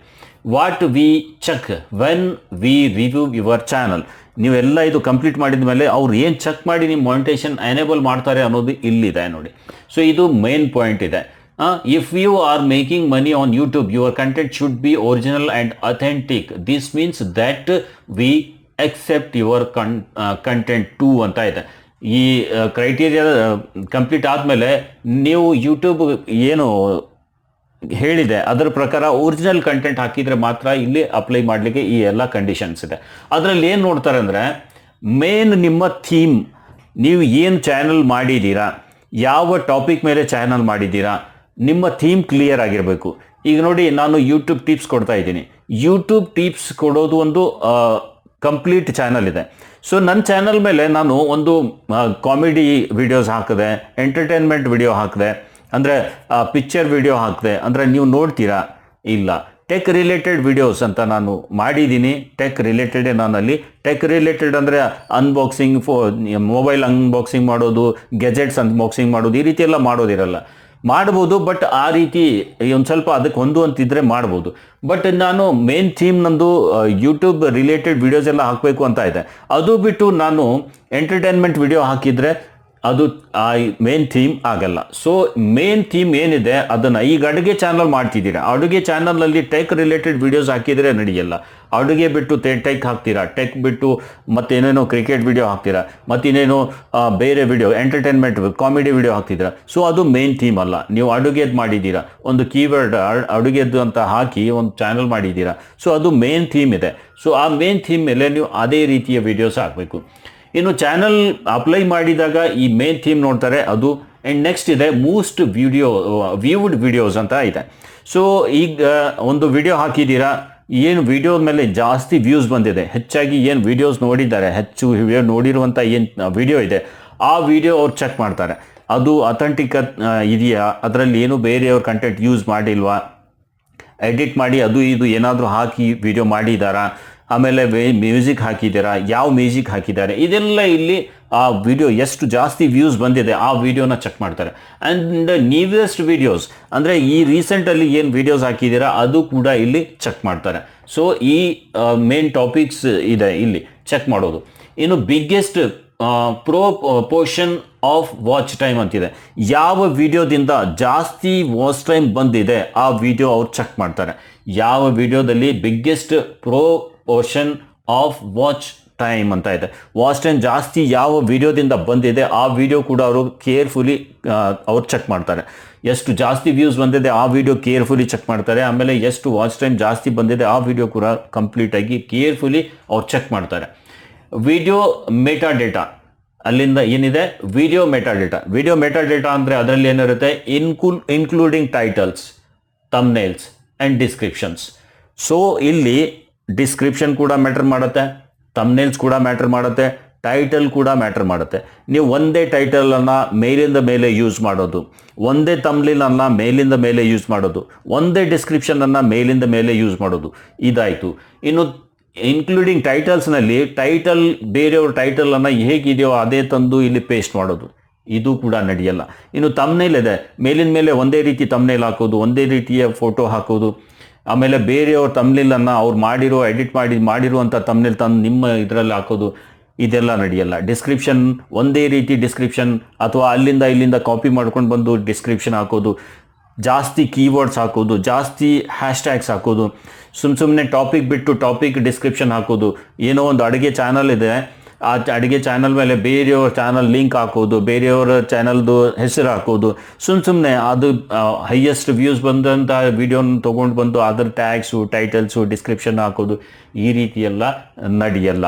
What we check when we review your channel. ನೀವೆಲ್ಲ ಇದು ಕಂಪ್ಲೀಟ್ ಮಾಡಿದ ಮೇಲೆ ಅವ್ರು ಏನು ಚೆಕ್ ಮಾಡಿ ನಿಮ್ಮ ಮಾನಿಟೈಸೇಷನ್ ಎನೇಬಲ್ ಮಾಡ್ತಾರೆ ಅನ್ನೋದು ಇಲ್ಲಿದೆ ನೋಡಿ. ಸೊ ಇದು ಮೇನ್ ಪಾಯಿಂಟ್ ಇದೆ. If you are making money on YouTube, your content should be original and authentic. This means that we expect your content to ಅಂತ ಇದೆ. ಈ ಕ್ರೈಟೀರಿಯಾ ಕಂಪ್ಲೀಟ್ ಆದಮೇಲೆ ನೀವು ಯೂಟ್ಯೂಬ್ ಏನು ಹೇಳಿದೆ ಅದರ ಪ್ರಕಾರ ಒರಿಜಿನಲ್ ಕಂಟೆಂಟ್ ಹಾಕಿದರೆ ಮಾತ್ರ ಇಲ್ಲಿ ಅಪ್ಲೈ ಮಾಡಲಿಕ್ಕೆ ಈ ಎಲ್ಲ ಕಂಡೀಷನ್ಸ್ ಇದೆ. ಅದರಲ್ಲಿ ಏನು ನೋಡ್ತಾರೆ ಅಂದರೆ ಮೇನ್ ನಿಮ್ಮ ಥೀಮ್, ನೀವು ಏನು ಚಾನಲ್ ಮಾಡಿದ್ದೀರಾ, ಯಾವ ಟಾಪಿಕ್ ಮೇಲೆ ಚಾನಲ್ ಮಾಡಿದ್ದೀರಾ, ನಿಮ್ಮ ಥೀಮ್ ಕ್ಲಿಯರ್ ಆಗಿರಬೇಕು. ಈಗ ನೋಡಿ, ನಾನು ಯೂಟ್ಯೂಬ್ ಟಿಪ್ಸ್ ಕೊಡ್ತಾ ಇದ್ದೀನಿ. ಯೂಟ್ಯೂಬ್ ಟಿಪ್ಸ್ ಕೊಡೋದು ಒಂದು ಕಂಪ್ಲೀಟ್ ಚಾನಲ್ ಇದೆ. ಸೊ ನನ್ನ ಚಾನಲ್ ಮೇಲೆ ನಾನು ಒಂದು ಕಾಮಿಡಿ ವಿಡಿಯೋಸ್ ಹಾಕಿದೆ, ಎಂಟರ್ಟೈನ್ಮೆಂಟ್ ವಿಡಿಯೋ ಹಾಕಿದೆ, ಅಂದರೆ ಪಿಕ್ಚರ್ ವಿಡಿಯೋ ಹಾಕಿದೆ ಅಂದರೆ ನೀವು ನೋಡ್ತೀರಾ? ಇಲ್ಲ. ಟೆಕ್ ರಿಲೇಟೆಡ್ ವಿಡಿಯೋಸ್ ಅಂತ ನಾನು ಮಾಡಿದ್ದೀನಿ. ಟೆಕ್ ರಿಲೇಟೆಡೇ ನಾನಲ್ಲಿ. ಟೆಕ್ ರಿಲೇಟೆಡ್ ಅಂದರೆ ಅನ್ಬಾಕ್ಸಿಂಗ್, ಮೊಬೈಲ್ ಅನ್ಬಾಕ್ಸಿಂಗ್ ಮಾಡೋದು, ಗೆಜೆಟ್ಸ್ ಅನ್ಬಾಕ್ಸಿಂಗ್ ಮಾಡೋದು, ಈ ರೀತಿ ಎಲ್ಲ ಮಾಡೋದಿರಲ್ಲ. ಮಾಡ್ಬೋದು, ಬಟ್ ಆ ರೀತಿ ಒಂದು ಸ್ವಲ್ಪ ಅದಕ್ಕೆ ಹೊಂದುವಂತಿದ್ರೆ ಮಾಡ್ಬೋದು. ಬಟ್ ನಾನು ಮೇನ್ ಥೀಮ್ ನಂದು ಯೂಟ್ಯೂಬ್ ರಿಲೇಟೆಡ್ ವಿಡಿಯೋಸ್ ಎಲ್ಲ ಹಾಕಬೇಕು ಅಂತ ಇದೆ. ಅದು ಬಿಟ್ಟು ನಾನು ಎಂಟರ್ಟೈನ್ಮೆಂಟ್ ವಿಡಿಯೋ ಹಾಕಿದರೆ ಅದು ಆ ಮೇನ್ ಥೀಮ್ ಆಗಲ್ಲ. ಸೊ ಮೇನ್ ಥೀಮ್ ಏನಿದೆ ಅದನ್ನು, ಈಗ ಅಡುಗೆ ಚಾನಲ್ ಮಾಡ್ತಿದ್ದೀರಾ, ಅಡುಗೆ ಚಾನಲ್ನಲ್ಲಿ ಟೆಕ್ ರಿಲೇಟೆಡ್ ವಿಡಿಯೋಸ್ ಹಾಕಿದರೆ ನಡೆಯಲ್ಲ. ಅಡುಗೆ ಬಿಟ್ಟು ಟೆಕ್ ಹಾಕ್ತೀರಾ, ಟೆಕ್ ಬಿಟ್ಟು ಮತ್ತೇನೇನೋ ಕ್ರಿಕೆಟ್ ವಿಡಿಯೋ ಹಾಕ್ತೀರಾ, ಮತ್ತಿನ್ನೇನೋ ಬೇರೆ ವಿಡಿಯೋ ಎಂಟರ್ಟೈನ್ಮೆಂಟ್ ಕಾಮಿಡಿ ವಿಡಿಯೋ ಹಾಕ್ತಿದ್ದೀರಾ. ಸೊ ಅದು ಮೇನ್ ಥೀಮ್ ಅಲ್ಲ. ನೀವು ಅಡುಗೆದು ಮಾಡಿದ್ದೀರಾ, ಒಂದು ಕೀವರ್ಡ್ ಅಡುಗೆದ್ದು ಅಂತ ಹಾಕಿ ಒಂದು ಚಾನಲ್ ಮಾಡಿದ್ದೀರಾ, ಸೊ ಅದು ಮೇನ್ ಥೀಮ್ ಇದೆ. ಸೊ ಆ ಮೇನ್ ಥೀಮ್ ಮೇಲೆ ನೀವು ಅದೇ ರೀತಿಯ ವಿಡಿಯೋಸ್ ಹಾಕಬೇಕು. ಇನ್ನು ಚಾನಲ್ ಅಪ್ಲೈ ಮಾಡಿದಾಗ ಈ ಮೇನ್ ಥೀಮ್ ನೋಡ್ತಾರೆ ಅದು. ಆ್ಯಂಡ್ ನೆಕ್ಸ್ಟ್ ಇದೆ ಮೋಸ್ಟ್ ವ್ಯೂಡ್ ವಿಡಿಯೋಸ್ ಅಂತ ಇದೆ. ಸೊ ಈಗ ಒಂದು ವಿಡಿಯೋ ಹಾಕಿದ್ದೀರಾ, ಏನು ವಿಡಿಯೋ ಮೇಲೆ ಜಾಸ್ತಿ ವ್ಯೂಸ್ ಬಂದಿದೆ, ಹೆಚ್ಚಾಗಿ ಏನು ವಿಡಿಯೋಸ್ ನೋಡಿದ್ದಾರೆ, ಹೆಚ್ಚು ನೋಡಿರುವಂಥ ಏನು ವಿಡಿಯೋ ಇದೆ ಆ ವಿಡಿಯೋ ಅವ್ರು ಚೆಕ್ ಮಾಡ್ತಾರೆ. ಅದು ಅಥೆಂಟಿಕ್ ಇದೆಯಾ, ಅದರಲ್ಲಿ ಏನು ಬೇರೆಯವ್ರ ಕಂಟೆಂಟ್ ಯೂಸ್ ಮಾಡಿಲ್ವಾ, ಎಡಿಟ್ ಮಾಡಿ ಅದು ಇದು ಏನಾದರೂ ಹಾಕಿ ವಿಡಿಯೋ ಮಾಡಿದ್ದಾರಾ, ಆಮೇಲೆ ಮ್ಯೂಸಿಕ್ ಹಾಕಿದ್ದೀರಾ, ಯಾವ ಮ್ಯೂಸಿಕ್ ಹಾಕಿದ್ದಾರೆ, ಇದೆಲ್ಲ ಇಲ್ಲಿ ಆ ವಿಡಿಯೋ ಎಷ್ಟು ಜಾಸ್ತಿ ವ್ಯೂಸ್ ಬಂದಿದೆ ಆ ವಿಡಿಯೋನ ಚೆಕ್ ಮಾಡ್ತಾರೆ. ಆ್ಯಂಡ್ ನ್ಯೂಯೆಸ್ಟ್ ವಿಡಿಯೋಸ್ ಅಂದರೆ ಈ ರೀಸೆಂಟಲ್ಲಿ ಏನು ವಿಡಿಯೋಸ್ ಹಾಕಿದ್ದೀರಾ ಅದು ಕೂಡ ಇಲ್ಲಿ ಚೆಕ್ ಮಾಡ್ತಾರೆ. ಸೊ ಈ ಮೇನ್ ಟಾಪಿಕ್ಸ್ ಇದೆ ಇಲ್ಲಿ ಚೆಕ್ ಮಾಡೋದು. ಇನ್ನು biggest proportion of watch time ಅಂತಿದೆ. ಯಾವ ವಿಡಿಯೋದಿಂದ ಜಾಸ್ತಿ ವಾಚ್ ಟೈಮ್ ಬಂದಿದೆ ಆ ವಿಡಿಯೋ ಅವ್ರು ಚೆಕ್ ಮಾಡ್ತಾರೆ. ಯಾವ ವಿಡಿಯೋದಲ್ಲಿ biggest proportion of watch time ಅಂತ ಇದೆ, ವಾಚ್ ಟೈಮ್ ಜಾಸ್ತಿ ಯಾವ ವಿಡಿಯೋದಿಂದ ಬಂದಿದೆ ಆ ವಿಡಿಯೋ ಕೂಡ ಅವರು ಕೇರ್ಫುಲಿ ಅವ್ರು ಚೆಕ್ ಮಾಡ್ತಾರೆ. ಎಷ್ಟು ಜಾಸ್ತಿ ವ್ಯೂಸ್ ಬಂದಿದೆ ಆ ವಿಡಿಯೋ ಕೇರ್ಫುಲಿ ಚೆಕ್ ಮಾಡ್ತಾರೆ. ಆಮೇಲೆ ಎಷ್ಟು ವಾಚ್ ಟೈಮ್ ಜಾಸ್ತಿ ಬಂದಿದೆ ಆ ವಿಡಿಯೋ ಕೂಡ ಕಂಪ್ಲೀಟಾಗಿ ಕೇರ್ಫುಲಿ ಅವ್ರು ಚೆಕ್ ಮಾಡ್ತಾರೆ. ವಿಡಿಯೋ ಮೆಟಾ ಡೇಟಾ ಅಲ್ಲಿಂದ ಏನಿದೆ, ವಿಡಿಯೋ ಮೆಟಾ ಡೇಟಾ ಅಂದರೆ ಅದರಲ್ಲಿ ಏನಿರುತ್ತೆ, including titles, thumbnails and descriptions. So ಇಲ್ಲಿ ಡಿಸ್ಕ್ರಿಪ್ಷನ್ ಕೂಡ ಮ್ಯಾಟರ್ ಮಾಡುತ್ತೆ, ಥಂಬ್ನೇಲ್ಸ್ ಕೂಡ ಮ್ಯಾಟರ್ ಮಾಡುತ್ತೆ, ಟೈಟಲ್ ಕೂಡ ಮ್ಯಾಟರ್ ಮಾಡುತ್ತೆ. ನೀವು ಒಂದೇ ಟೈಟಲನ್ನು ಮೇಲಿಂದ ಮೇಲೆ ಯೂಸ್ ಮಾಡೋದು, ಒಂದೇ ಥಂಬ್ನೇಲನ್ನು ಮೇಲಿಂದ ಮೇಲೆ ಯೂಸ್ ಮಾಡೋದು, ಒಂದೇ ಡಿಸ್ಕ್ರಿಪ್ಷನನ್ನು ಮೇಲಿಂದ ಮೇಲೆ ಯೂಸ್ ಮಾಡೋದು, ಇದಾಯಿತು. ಇನ್ನು ಇನ್ಕ್ಲೂಡಿಂಗ್ ಟೈಟಲ್ಸ್ನಲ್ಲಿ ಟೈಟಲ್ ಬೇರೆಯವ್ರ ಟೈಟಲನ್ನು ಹೇಗಿದೆಯೋ ಅದೇ ತಂದು ಇಲ್ಲಿ ಪೇಸ್ಟ್ ಮಾಡೋದು, ಇದು ಕೂಡ ನಡೆಯಲ್ಲ. ಇನ್ನು ಥಂಬ್ನೇಲ್ ಇದೆ, ಮೇಲಿನ ಮೇಲೆ ಒಂದೇ ರೀತಿ ಥಂಬ್ನೇಲ್ ಹಾಕೋದು, ಒಂದೇ ರೀತಿಯ ಫೋಟೋ ಹಾಕೋದು, ಆಮೇಲೆ ಬೇರೆಯವ್ರ ಥಂಬ್ನೇಲನ್ನು ಅವ್ರು ಎಡಿಟ್ ಮಾಡಿರುವಂಥ ಥಂಬ್ನೇಲ್ ತಂದು ನಿಮ್ಮ ಇದರಲ್ಲಿ ಹಾಕೋದು, ಇದೆಲ್ಲ ನಡೆಯಲ್ಲ. ಡಿಸ್ಕ್ರಿಪ್ಷನ್ ಒಂದೇ ರೀತಿ ಡಿಸ್ಕ್ರಿಪ್ಷನ್ ಅಥವಾ ಅಲ್ಲಿಂದ ಇಲ್ಲಿಂದ ಕಾಪಿ ಮಾಡ್ಕೊಂಡು ಬಂದು ಡಿಸ್ಕ್ರಿಪ್ಷನ್ ಹಾಕೋದು, ಜಾಸ್ತಿ ಕೀವರ್ಡ್ಸ್ ಹಾಕೋದು, ಜಾಸ್ತಿ ಹ್ಯಾಶ್ಟ್ಯಾಗ್ಸ್ ಹಾಕೋದು, ಸುಮ್ಮನೆ ಟಾಪಿಕ್ ಬಿಟ್ಟು ಟಾಪಿಕ್ ಡಿಸ್ಕ್ರಿಪ್ಷನ್ ಹಾಕೋದು. ಏನೋ ಒಂದು ಅಡುಗೆ ಚಾನಲ್ ಇದೆ, ಆ ಅಡುಗೆ ಚಾನಲ್ ಮೇಲೆ ಬೇರೆಯವ್ರ ಚಾನಲ್ ಲಿಂಕ್ ಹಾಕೋದು, ಬೇರೆಯವರ ಚಾನಲ್ದು ಹೆಸರು ಹಾಕೋದು, ಸುಮ್ಮನೆ ಅದು ಹೈಯೆಸ್ಟ್ ವ್ಯೂಸ್ ಬಂದಂಥ ವಿಡಿಯೋನ ತೊಗೊಂಡು ಬಂದು ಅದರ ಟ್ಯಾಗ್ಸು, ಟೈಟಲ್ಸು, ಡಿಸ್ಕ್ರಿಪ್ಷನ್ ಹಾಕೋದು, ಈ ರೀತಿಯೆಲ್ಲ ನಡೆಯಲ್ಲ.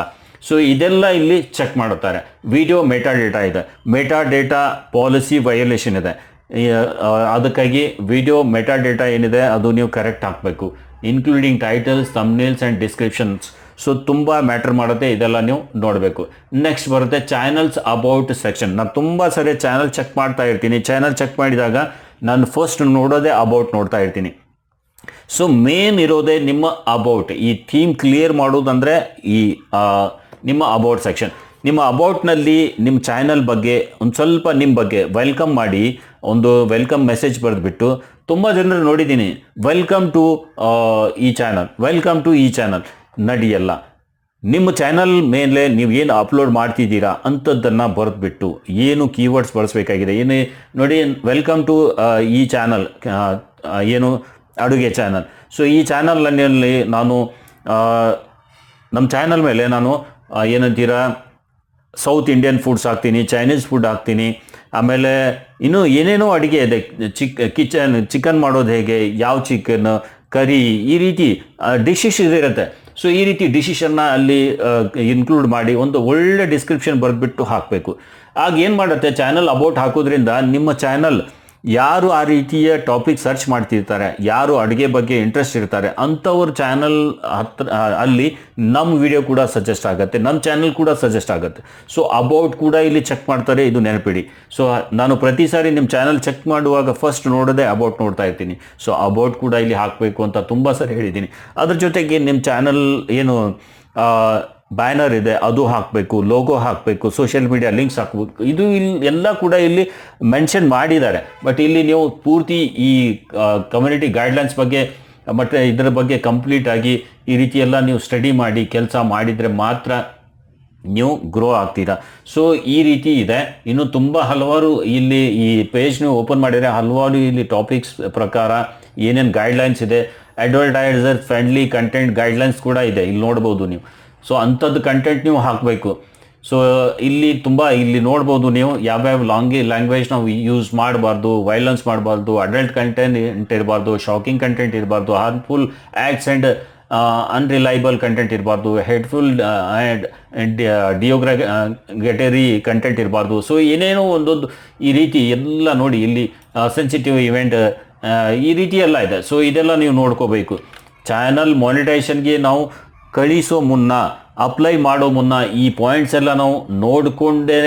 ಸೊ ಇದೆಲ್ಲ ಇಲ್ಲಿ ಚೆಕ್ ಮಾಡುತ್ತಾರೆ. ವಿಡಿಯೋ ಮೆಟಾ ಡೇಟಾ ಇದೆ, ಮೆಟಾ ಡೇಟಾ ಪಾಲಿಸಿ ವಯೋಲೇಷನ್ ಇದೆ. ಅದಕ್ಕಾಗಿ ವಿಡಿಯೋ ಮೆಟಾ ಡೇಟಾ ಏನಿದೆ ಅದು ನೀವು ಕರೆಕ್ಟ್ ಹಾಕಬೇಕು, including titles, thumbnails and descriptions. So ತುಂಬ ಮ್ಯಾಟರ್ ಮಾಡುತ್ತೆ, ಇದೆಲ್ಲ ನೀವು ನೋಡಬೇಕು. ನೆಕ್ಸ್ಟ್ ಬರುತ್ತೆ ಚಾನಲ್ಸ್ ಅಬೌಟ್ ಸೆಕ್ಷನ್. ನಾನು ತುಂಬ ಸರಿ ಚಾನಲ್ ಚೆಕ್ ಮಾಡ್ತಾ ಇರ್ತೀನಿ. ಚಾನಲ್ ಚೆಕ್ ಮಾಡಿದಾಗ ನಾನು ಫಸ್ಟ್ ನೋಡೋದೇ ಅಬೌಟ್ ನೋಡ್ತಾ ಇರ್ತೀನಿ. ಸೊ ಮೇನ್ ಇರೋದೇ ನಿಮ್ಮ ಅಬೌಟ್. ಈ ಥೀಮ್ ಕ್ಲಿಯರ್ ಮಾಡೋದಂದರೆ ಈ ನಿಮ್ಮ ಅಬೌಟ್ ಸೆಕ್ಷನ್. ನಿಮ್ಮ ಅಬೌಟ್ನಲ್ಲಿ ನಿಮ್ಮ ಚಾನಲ್ ಬಗ್ಗೆ ಒಂದು ಸ್ವಲ್ಪ ನಿಮ್ಮ ಬಗ್ಗೆ ವೆಲ್ಕಮ್ ಮಾಡಿ, ಒಂದು ವೆಲ್ಕಮ್ ಮೆಸೇಜ್ ಬರೆದ್ಬಿಟ್ಟು, ತುಂಬ ಜನರು ನೋಡಿದ್ದೀನಿ ವೆಲ್ಕಮ್ ಟು ಈ ಚಾನಲ್, ವೆಲ್ಕಮ್ ಟು ಈ ಚಾನಲ್. ನಡೆಯಲ್ಲ. ನಿಮ್ಮ ಚಾನಲ್ ಮೇಲೆ ನೀವು ಏನು ಅಪ್ಲೋಡ್ ಮಾಡ್ತಿದ್ದೀರಾ ಅಂಥದ್ದನ್ನು ಬರೆದ್ಬಿಟ್ಟು ಏನು ಕೀವರ್ಡ್ಸ್ ಬಳಸಬೇಕಾಗಿದೆ, ಏನು ನೋಡಿ, ವೆಲ್ಕಮ್ ಟು ಈ ಚಾನಲ್, ಏನು ಅಡುಗೆ ಚಾನಲ್. ಸೊ ಈ ಚಾನಲ್ನಲ್ಲಿ ನಾನು ನಮ್ಮ ಚಾನಲ್ ಮೇಲೆ ನಾನು ಏನಂತೀರಾ ಸೌತ್ ಇಂಡಿಯನ್ ಫುಡ್ಸ್ ಹಾಕ್ತೀನಿ, ಚೈನೀಸ್ ಫುಡ್ ಹಾಕ್ತೀನಿ, ಆಮೇಲೆ ಇನ್ನೂ ಏನೇನೋ ಅಡುಗೆ ಇದೆ, ಚಿಕನ್ ಮಾಡೋದು ಹೇಗೆ, ಯಾವ ಚಿಕನ್, ಕರಿ, ಈ ರೀತಿ ಡಿಶಸ್ ಇರುತ್ತೆ. ಸೊ ಈ ರೀತಿ ಡಿಶನ್ನು ಅಲ್ಲಿ ಇನ್ಕ್ಲೂಡ್ ಮಾಡಿ ಒಂದು ಒಳ್ಳೆ ಡಿಸ್ಕ್ರಿಪ್ಷನ್ ಬರೆದ್ಬಿಟ್ಟು ಹಾಕಬೇಕು. ಆಗ ಏನು ಮಾಡುತ್ತೆ, ಚಾನಲ್ ಅಬೌಟ್ ಹಾಕೋದ್ರಿಂದ ನಿಮ್ಮ ಚಾನಲ್ ಯಾರು ಆ ರೀತಿಯ ಟಾಪಿಕ್ ಸರ್ಚ್ ಮಾಡ್ತಿರ್ತಾರೆ, ಯಾರು ಅಡುಗೆ ಬಗ್ಗೆ ಇಂಟ್ರೆಸ್ಟ್ ಇರ್ತಾರೆ ಅಂಥವ್ರ ಚಾನಲ್ ಹತ್ರ ಅಲ್ಲಿ ನಮ್ಮ ವಿಡಿಯೋ ಕೂಡ ಸಜೆಸ್ಟ್ ಆಗುತ್ತೆ, ನಮ್ಮ ಚಾನಲ್ ಕೂಡ ಸಜೆಸ್ಟ್ ಆಗುತ್ತೆ. ಸೊ ಅಬೌಟ್ ಕೂಡ ಇಲ್ಲಿ ಚೆಕ್ ಮಾಡ್ತಾರೆ, ಇದು ನೆನಪಿಡಿ. ಸೊ ನಾನು ಪ್ರತಿ ಸಾರಿ ನಿಮ್ಮ ಚಾನಲ್ ಚೆಕ್ ಮಾಡುವಾಗ ಫಸ್ಟ್ ನೋಡೋದೇ ಅಬೌಟ್ ನೋಡ್ತಾ ಇರ್ತೀನಿ. ಸೊ ಅಬೌಟ್ ಕೂಡ ಇಲ್ಲಿ ಹಾಕಬೇಕು ಅಂತ ತುಂಬ ಸರಿ ಹೇಳಿದ್ದೀನಿ. ಅದ್ರ ಜೊತೆಗೆ ನಿಮ್ಮ ಚಾನಲ್ ಏನು ಬ್ಯಾನರ್ ಇದೆ ಅದು ಹಾಕಬೇಕು, ಲೋಗೋ ಹಾಕಬೇಕು, ಸೋಷಿಯಲ್ ಮೀಡಿಯಾ ಲಿಂಕ್ಸ್ ಹಾಕಬೇಕು. ಇದು ಇಲ್ಲಿ ಎಲ್ಲ ಕೂಡ ಇಲ್ಲಿ ಮೆನ್ಷನ್ ಮಾಡಿದ್ದಾರೆ. ಬಟ್ ಇಲ್ಲಿ ನೀವು ಪೂರ್ತಿ ಈ ಕಮ್ಯುನಿಟಿ ಗೈಡ್ಲೈನ್ಸ್ ಬಗ್ಗೆ ಮತ್ತು ಇದರ ಬಗ್ಗೆ ಕಂಪ್ಲೀಟ್ ಆಗಿ ಈ ರೀತಿ ಎಲ್ಲ ನೀವು ಸ್ಟಡಿ ಮಾಡಿ ಕೆಲಸ ಮಾಡಿದರೆ ಮಾತ್ರ ನೀವು ಗ್ರೋ ಆಗ್ತೀರಾ. ಸೊ ಈ ರೀತಿ ಇದೆ. ಇನ್ನು ತುಂಬ ಹಲವಾರು ಇಲ್ಲಿ ಈ ಪೇಜ್ ನೀವು ಓಪನ್ ಮಾಡಿದರೆ ಹಲವಾರು ಇಲ್ಲಿ ಟಾಪಿಕ್ಸ್ ಪ್ರಕಾರ ಏನೇನು ಗೈಡ್ಲೈನ್ಸ್ ಇದೆ, ಅಡ್ವರ್ಟೈಸರ್ ಫ್ರೆಂಡ್ಲಿ ಕಂಟೆಂಟ್ ಗೈಡ್ಲೈನ್ಸ್ ಕೂಡ ಇದೆ, ಇಲ್ಲಿ ನೋಡ್ಬೋದು ನೀವು. ಸೊ ಅಂಥದ್ದು ಕಂಟೆಂಟ್ ನೀವು ಹಾಕಬೇಕು. ಸೊ ಇಲ್ಲಿ ನೋಡ್ಬೋದು ನೀವು ಯಾವ್ಯಾವ ಲ್ಯಾಂಗ್ವೇಜ್ ನಾವು ಯೂಸ್ ಮಾಡಬಾರ್ದು, ವೈಲೆನ್ಸ್ ಮಾಡಬಾರ್ದು, ಅಡಲ್ಟ್ ಕಂಟೆಂಟ್ ಇರಬಾರ್ದು, ಶಾಕಿಂಗ್ ಕಂಟೆಂಟ್ ಇರಬಾರ್ದು, ಹಾರ್ಮ್ಫುಲ್ ಆ್ಯಕ್ಟ್ಸ್ ಆ್ಯಂಡ್ ಅನ್ರಿಲೈಬಲ್ ಕಂಟೆಂಟ್ ಇರಬಾರ್ದು, ಹೆಡ್ಫುಲ್ ಆ್ಯಂಡ್ ಡಿಯೋಗ್ರಾಗಟರಿ ಕಂಟೆಂಟ್ ಇರಬಾರ್ದು. ಸೊ ಏನೇನೋ ಒಂದೊಂದು ಈ ರೀತಿ ಎಲ್ಲ ನೋಡಿ, ಇಲ್ಲಿ ಸೆನ್ಸಿಟಿವ್ ಇವೆಂಟ್ ಈ ರೀತಿ ಎಲ್ಲ ಇದೆ. ಸೊ ಇದೆಲ್ಲ ನೀವು ನೋಡ್ಕೋಬೇಕು. ಚಾನಲ್ ಮಾನಿಟೈಸೇಷನ್ಗೆ ನಾವು ಕಳಿಸೋ ಮುನ್ನ, ಅಪ್ಲೈ ಮಾಡೋ ಮುನ್ನ ಈ ಪಾಯಿಂಟ್ಸ್ ಎಲ್ಲ ನಾವು ನೋಡಿಕೊಂಡೇ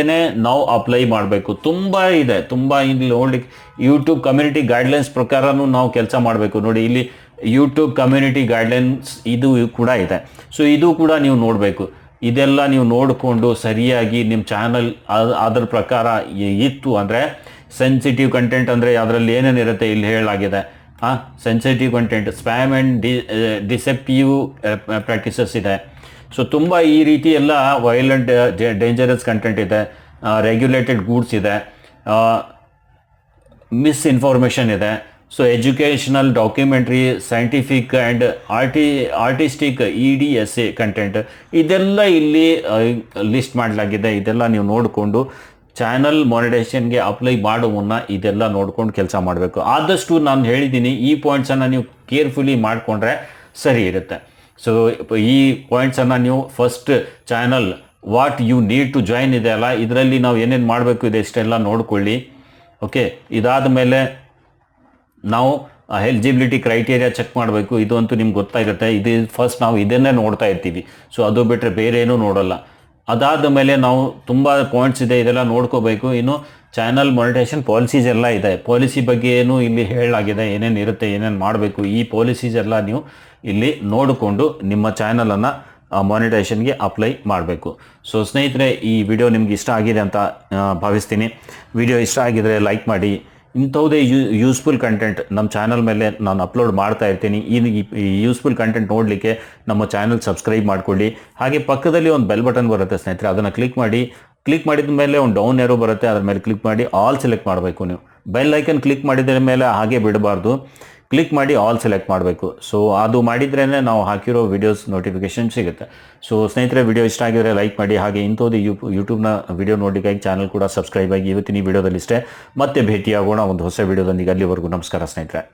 ನಾವು ಅಪ್ಲೈ ಮಾಡಬೇಕು. ತುಂಬ ಇದೆ, ತುಂಬ ಇಲ್ಲಿ ನೋಡ್ಲಿಕ್ಕೆ ಯೂಟ್ಯೂಬ್ ಕಮ್ಯುನಿಟಿ ಗೈಡ್ಲೈನ್ಸ್ ಪ್ರಕಾರನೂ ನಾವು ಕೆಲಸ ಮಾಡಬೇಕು. ನೋಡಿ ಇಲ್ಲಿ ಯೂಟ್ಯೂಬ್ ಕಮ್ಯುನಿಟಿ ಗೈಡ್ಲೈನ್ಸ್ ಇದು ಕೂಡ ಇದೆ. ಸೊ ಇದು ಕೂಡ ನೀವು ನೋಡಬೇಕು. ಇದೆಲ್ಲ ನೀವು ನೋಡಿಕೊಂಡು ಸರಿಯಾಗಿ ನಿಮ್ಮ ಚಾನಲ್ ಅದರ ಪ್ರಕಾರ ಇತ್ತು ಅಂದರೆ, ಸೆನ್ಸಿಟಿವ್ ಕಂಟೆಂಟ್ ಅಂದರೆ ಅದರಲ್ಲಿ ಏನೇನಿರುತ್ತೆ ಇಲ್ಲಿ ಹೇಳಲಾಗಿದೆ. Sensitive content, spam and deceptive practices ಇದೆ. ಸೊ ತುಂಬ ಈ ರೀತಿ ಎಲ್ಲ ವೈಲೆಂಟ್ ಡೇಂಜರಸ್ ಕಂಟೆಂಟ್ ಇದೆ, ರೆಗ್ಯುಲೇಟೆಡ್ ಗೂಡ್ಸ್ ಇದೆ, ಮಿಸ್ಇನ್ಫಾರ್ಮೇಷನ್ ಇದೆ. So educational, documentary, scientific and artistic EDSA content ಇದೆಲ್ಲ ಇಲ್ಲಿ ಲಿಸ್ಟ್ ಮಾಡಲಾಗಿದೆ. ಇದೆಲ್ಲ ನೀವು ನೋಡಿಕೊಂಡು ಚಾನಲ್ ಮಾನಿಟೈಸೇಷನ್ಗೆ ಅಪ್ಲೈ ಮಾಡೋ ಮುನ್ನ ಇದೆಲ್ಲ ನೋಡ್ಕೊಂಡು ಕೆಲಸ ಮಾಡಬೇಕು. ಆದಷ್ಟು ನಾನು ಹೇಳಿದ್ದೀನಿ, ಈ ಪಾಯಿಂಟ್ಸನ್ನು ನೀವು ಕೇರ್ಫುಲಿ ಮಾಡಿಕೊಂಡ್ರೆ ಸರಿ ಇರುತ್ತೆ. ಸೊ ಈ ಪಾಯಿಂಟ್ಸನ್ನು ನೀವು first channel what you need to join ಇದೆ ಅಲ್ಲ, ಇದರಲ್ಲಿ ನಾವು ಏನೇನು ಮಾಡಬೇಕು ಇದೆ ಇಷ್ಟೆಲ್ಲ ನೋಡ್ಕೊಳ್ಳಿ. ಓಕೆ, ಇದಾದ ಮೇಲೆ ನಾವು ಎಲಿಜಿಬಿಲಿಟಿ ಕ್ರೈಟೇರಿಯಾ ಚೆಕ್ ಮಾಡಬೇಕು. ಇದು ಅಂತೂ ನಿಮ್ಗೆ ಗೊತ್ತಾಗಿರುತ್ತೆ. ಇದು ಫಸ್ಟ್ ನಾವು ಇದನ್ನೇ ನೋಡ್ತಾ ಇರ್ತೀವಿ. ಸೊ ಅದು ಬಿಟ್ಟರೆ ಬೇರೆ ಏನೂ ನೋಡೋಲ್ಲ. ಅದಾದ ಮೇಲೆ ನಾವು ತುಂಬ ಪಾಯಿಂಟ್ಸ್ ಇದೆ, ಇದೆಲ್ಲ ನೋಡ್ಕೋಬೇಕು. ಇನ್ನು ಚಾನಲ್ ಮಾನಿಟೈಸೇಷನ್ ಪಾಲಿಸೀಸ್ ಎಲ್ಲ ಇದೆ. ಪಾಲಿಸಿ ಬಗ್ಗೆ ಏನು ಇಲ್ಲಿ ಹೇಳಲಾಗಿದೆ, ಏನೇನು ಇರುತ್ತೆ, ಏನೇನು ಮಾಡಬೇಕು, ಈ ಪಾಲಿಸೀಸ್ ಎಲ್ಲ ನೀವು ಇಲ್ಲಿ ನೋಡಿಕೊಂಡು ನಿಮ್ಮ ಚಾನಲನ್ನು ಮಾನಿಟೈಸೇಷನ್ಗೆ ಅಪ್ಲೈ ಮಾಡಬೇಕು. ಸೊ ಸ್ನೇಹಿತರೆ, ಈ ವಿಡಿಯೋ ನಿಮ್ಗೆ ಇಷ್ಟ ಆಗಿದೆ ಅಂತ ಭಾವಿಸ್ತೀನಿ. ವಿಡಿಯೋ ಇಷ್ಟ ಆಗಿದರೆ ಲೈಕ್ ಮಾಡಿ. ಇಂಥವುದೇ ಯೂಸ್ಫುಲ್ ಕಂಟೆಂಟ್ ನಮ್ಮ ಚಾನಲ್ ಮೇಲೆ ನಾನು ಅಪ್ಲೋಡ್ ಮಾಡ್ತಾ ಇರ್ತೀನಿ. ಈ ಯೂಸ್ಫುಲ್ ಕಂಟೆಂಟ್ ನೋಡಲಿಕ್ಕೆ ನಮ್ಮ ಚಾನಲ್ ಸಬ್ಸ್ಕ್ರೈಬ್ ಮಾಡಿಕೊಳ್ಳಿ. ಹಾಗೆ ಪಕ್ಕದಲ್ಲಿ ಒಂದು ಬೆಲ್ ಬಟನ್ ಬರುತ್ತೆ ಸ್ನೇಹಿತರೆ, ಅದನ್ನು ಕ್ಲಿಕ್ ಮಾಡಿ. ಕ್ಲಿಕ್ ಮಾಡಿದ ಮೇಲೆ ಒಂದು ಡೌನ್ ಏರೋ ಬರುತ್ತೆ, ಅದ್ರ ಮೇಲೆ ಕ್ಲಿಕ್ ಮಾಡಿ ಆಲ್ ಸೆಲೆಕ್ಟ್ ಮಾಡಬೇಕು. ನೀವು ಬೆಲ್ ಐಕನ್ ಕ್ಲಿಕ್ ಮಾಡಿದ ಮೇಲೆ ಹಾಗೆ ಬಿಡಬಾರ್ದು, ಕ್ಲಿಕ್ ಮಾಡಿ ಆಲ್ ಸೆಲೆಕ್ಟ್ ಮಾಡಬೇಕು. ಸೊ ಅದು ಮಾಡಿದ್ರೇ ನಾವು ಹಾಕಿರೋ ವಿಡಿಯೋಸ್ ನೋಟಿಫಿಕೇಶನ್ ಸಿಗುತ್ತೆ. ಸೊ ಸ್ನೇಹಿತರೆ, ವಿಡಿಯೋ ಇಷ್ಟ ಆಗಿದ್ರೆ ಲೈಕ್ ಮಾಡಿ. ಹಾಗೆ ಇಂಥದ್ದು ಯೂಟ್ಯೂಬ್ನ ವಿಡಿಯೋ ನೋಡಲಿಕ್ಕಾಗಿ ಚಾನಲ್ ಕೂಡ ಸಬ್ಸ್ಕ್ರೈಬ್ ಆಗಿ. ಇವತ್ತಿನ ಈ ವಿಡಿಯೋದಲ್ಲಿ ಇಷ್ಟೇ. ಮತ್ತೆ ಭೇಟಿಯಾಗೋಣ ಒಂದು ಹೊಸ ವಿಡಿಯೋದೊಂದಿಗೆ. ಅಲ್ಲಿವರೆಗೂ ನಮಸ್ಕಾರ ಸ್ನೇಹಿತರೆ.